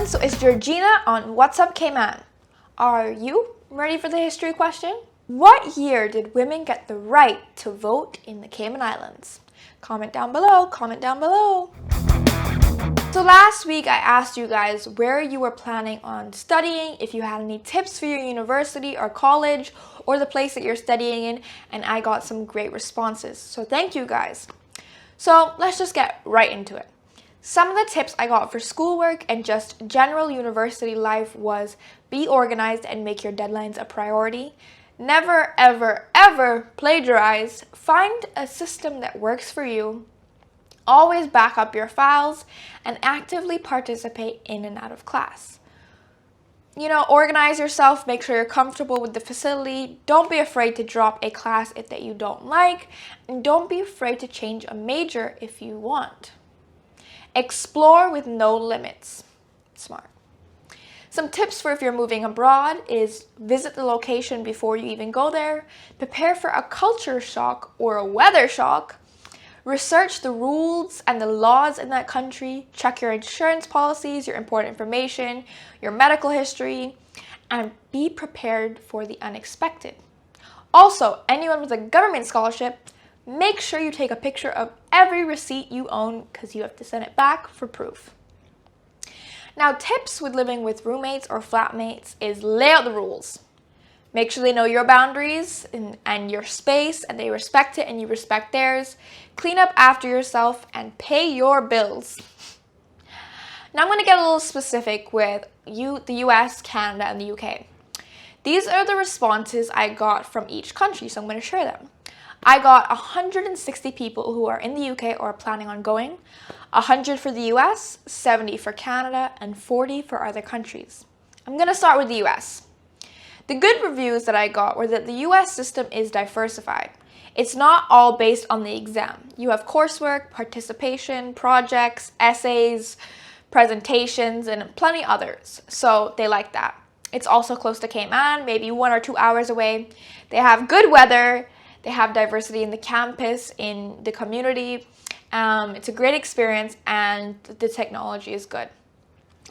so it's Georgina on What's Up Cayman. Are you ready for the history question? What year did women get the right to vote in the Cayman Islands? Comment down below, comment down below. So last week I asked you guys where you were planning on studying, if you had any tips for your university or college or the place that you're studying in, and I got some great responses. So thank you guys. So let's just get right into it. Some of the tips I got for schoolwork and just general university life was be organized and make your deadlines a priority. Never, ever, ever plagiarize. Find a system that works for you. Always back up your files and actively participate in and out of class. Organize yourself, make sure you're comfortable with the facility. Don't be afraid to drop a class that you don't like, and don't be afraid to change a major if you want. Explore with no limits. Smart. Some tips for if you're moving abroad is visit the location before you even go there. Prepare for a culture shock or a weather shock. Research the rules and the laws in that country. Check your insurance policies, your important information, your medical history, and be prepared for the unexpected. Also, anyone with a government scholarship, make sure you take a picture of every receipt you own because you have to send it back for proof. Now, tips with living with roommates or flatmates is lay out the rules. Make sure they know your boundaries and your space, and they respect it and you respect theirs. Clean up after yourself and pay your bills. Now I'm going to get a little specific with the US, Canada, and the UK. These are the responses I got from each country, so I'm going to share them. I got 160 people who are in the UK or are planning on going, 100 for the US, 70 for Canada, and 40 for other countries. I'm going to start with the US. The good reviews that I got were that the US system is diversified. It's not all based on the exam. You have coursework, participation, projects, essays, presentations, and plenty others. So they like that. It's also close to Cayman, maybe 1 or 2 hours away. They have good weather. They have diversity in the campus, in the community. It's a great experience and the technology is good.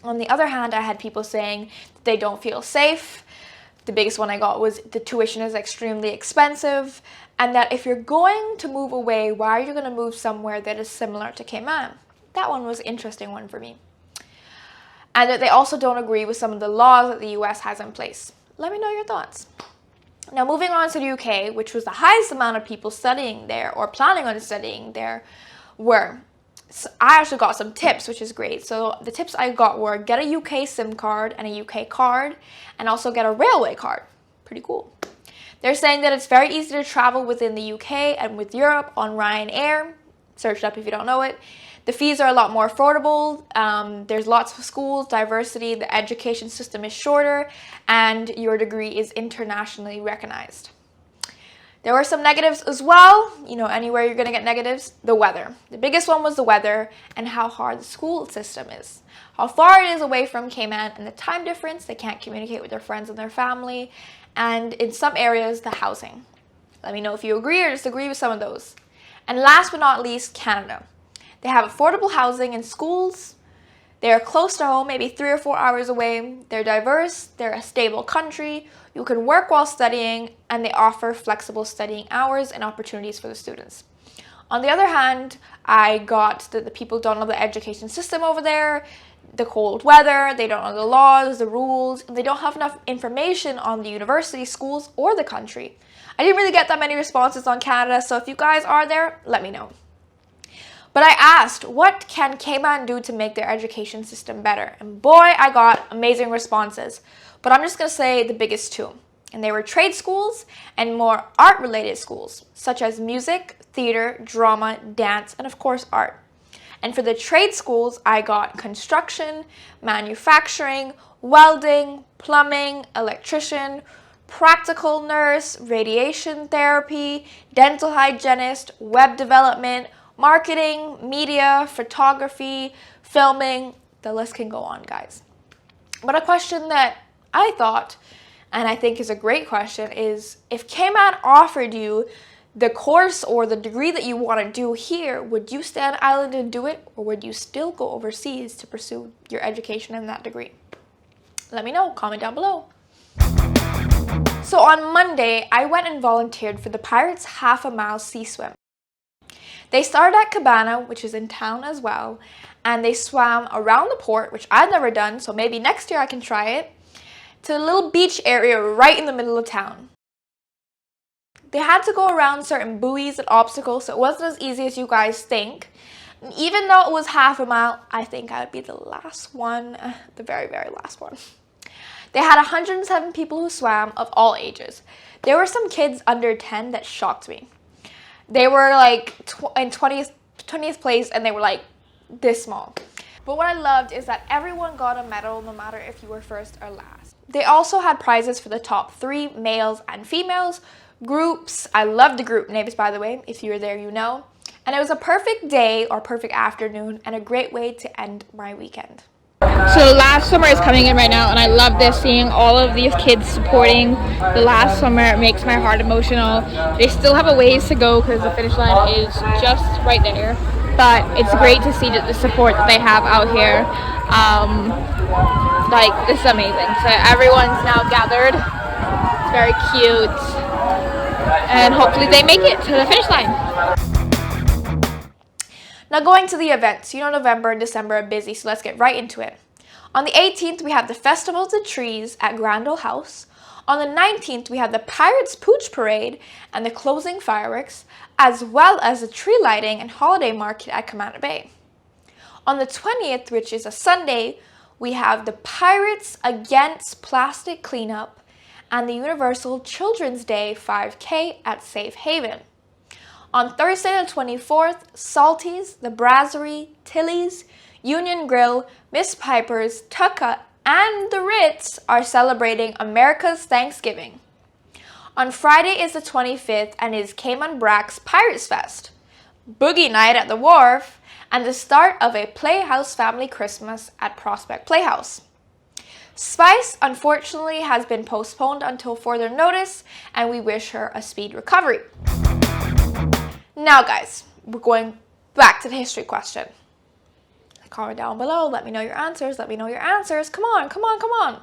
On the other hand, I had people saying that they don't feel safe. The biggest one I got was the tuition is extremely expensive, and that if you're going to move away, why are you going to move somewhere that is similar to Cayman? That one was an interesting one for me. And that they also don't agree with some of the laws that the US has in place. Let me know your thoughts. Now moving on to the UK, which was the highest amount of people studying there or planning on studying there, so I actually got some tips, which is great. So the tips I got were get a UK SIM card and a UK card, and also get a railway card. Pretty cool. They're saying that it's very easy to travel within the UK and with Europe on Ryanair. Search it up if you don't know it. The fees are a lot more affordable. There's lots of schools, diversity, the education system is shorter, and your degree is internationally recognized. There were some negatives as well. Anywhere you're going to get negatives. The weather. The biggest one was the weather and how hard the school system is. How far it is away from Cayman and the time difference. They can't communicate with their friends and their family. And in some areas, the housing. Let me know if you agree or disagree with some of those. And last but not least, Canada. They have affordable housing and schools. They are close to home, maybe 3 or 4 hours away. They're diverse. They're a stable country. You can work while studying, and they offer flexible studying hours and opportunities for the students. On the other hand, I got that the people don't know the education system over there, the cold weather, they don't know the laws, the rules, and they don't have enough information on the university, schools, or the country. I didn't really get that many responses on Canada, so if you guys are there, let me know. But I asked, what can Cayman do to make their education system better? And boy, I got amazing responses. But I'm just going to say the biggest two. And they were trade schools and more art-related schools, such as music, theater, drama, dance, and of course art. And for the trade schools, I got construction, manufacturing, welding, plumbing, electrician, practical nurse, radiation therapy, dental hygienist, web development, marketing, media, photography, filming. The list can go on, guys. But a question that I thought, and I think is a great question, is if Cayman offered you the course or the degree that you want to do here, would you stay on an island and do it, or would you still go overseas to pursue your education in that degree? Let me know, comment down below. So on Monday, I went and volunteered for the Pirates half-a-mile sea swim. They started at Cabana, which is in town as well, and they swam around the port, which I've never done, so maybe next year I can try it, to a little beach area right in the middle of town. They had to go around certain buoys and obstacles, so it wasn't as easy as you guys think. And even though it was half a mile, I think I would be the last one, the very, very last one. They had 107 people who swam of all ages. There were some kids under 10 that shocked me. They were like in 20th place, and they were like this small. But what I loved is that everyone got a medal, no matter if you were first or last. They also had prizes for the top 3 males and females, groups. I love the group names, by the way. If you were there, you know. And it was a perfect day or perfect afternoon and a great way to end my weekend. So last summer is coming in right now, and I love this, seeing all of these kids supporting the last summer. It makes my heart emotional. They still have a ways to go because the finish line is just right there, but it's great to see the support that they have out here. Like, this is amazing. So everyone's now gathered. It's very cute, and hopefully they make it to the finish line. Now going to the events, you know November and December are busy, so let's get right into it. On the 18th, we have the Festival of the Trees at Grand Ole House. On the 19th, we have the Pirates Pooch Parade and the closing fireworks, as well as the tree lighting and holiday market at Cayman Bay. On the 20th, which is a Sunday, we have the Pirates Against Plastic Cleanup and the Universal Children's Day 5K at Safe Haven. On Thursday the 24th, Salty's, The Brasserie, Tilly's, Union Grill, Miss Piper's, Tucka, and the Ritz are celebrating America's Thanksgiving. On Friday is the 25th and is Cayman Brack's Pirates Fest, Boogie Night at the Wharf, and the start of a Playhouse Family Christmas at Prospect Playhouse. Spice, unfortunately, has been postponed until further notice, and we wish her a speed recovery. Now guys, we're going back to the history question. Comment down below, let me know your answers, let me know your answers. Come on, come on, come on.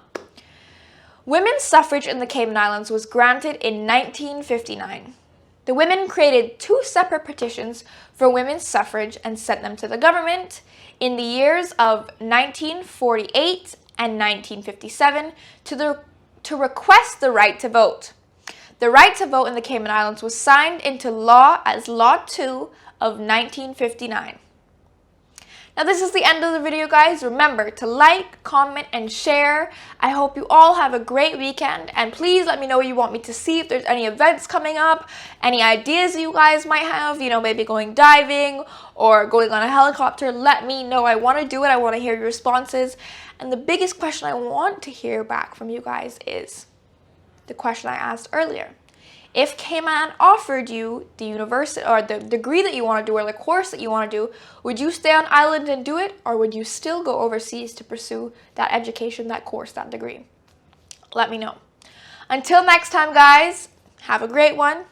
Women's suffrage in the Cayman Islands was granted in 1959. The women created 2 separate petitions for women's suffrage and sent them to the government in the years of 1948 and 1957 to request the right to vote. The right to vote in the Cayman Islands was signed into law as Law 2 of 1959. Now this is the end of the video, guys. Remember to like, comment, and share. I hope you all have a great weekend, and please let me know what you want me to see, if there's any events coming up, any ideas you guys might have, you know, maybe going diving or going on a helicopter. Let me know. I want to do it. I want to hear your responses. And the biggest question I want to hear back from you guys is the question I asked earlier. If Cayman offered you the university or the degree that you want to do or the course that you want to do, would you stay on island and do it, or would you still go overseas to pursue that education, that course, that degree? Let me know. Until next time, guys, have a great one.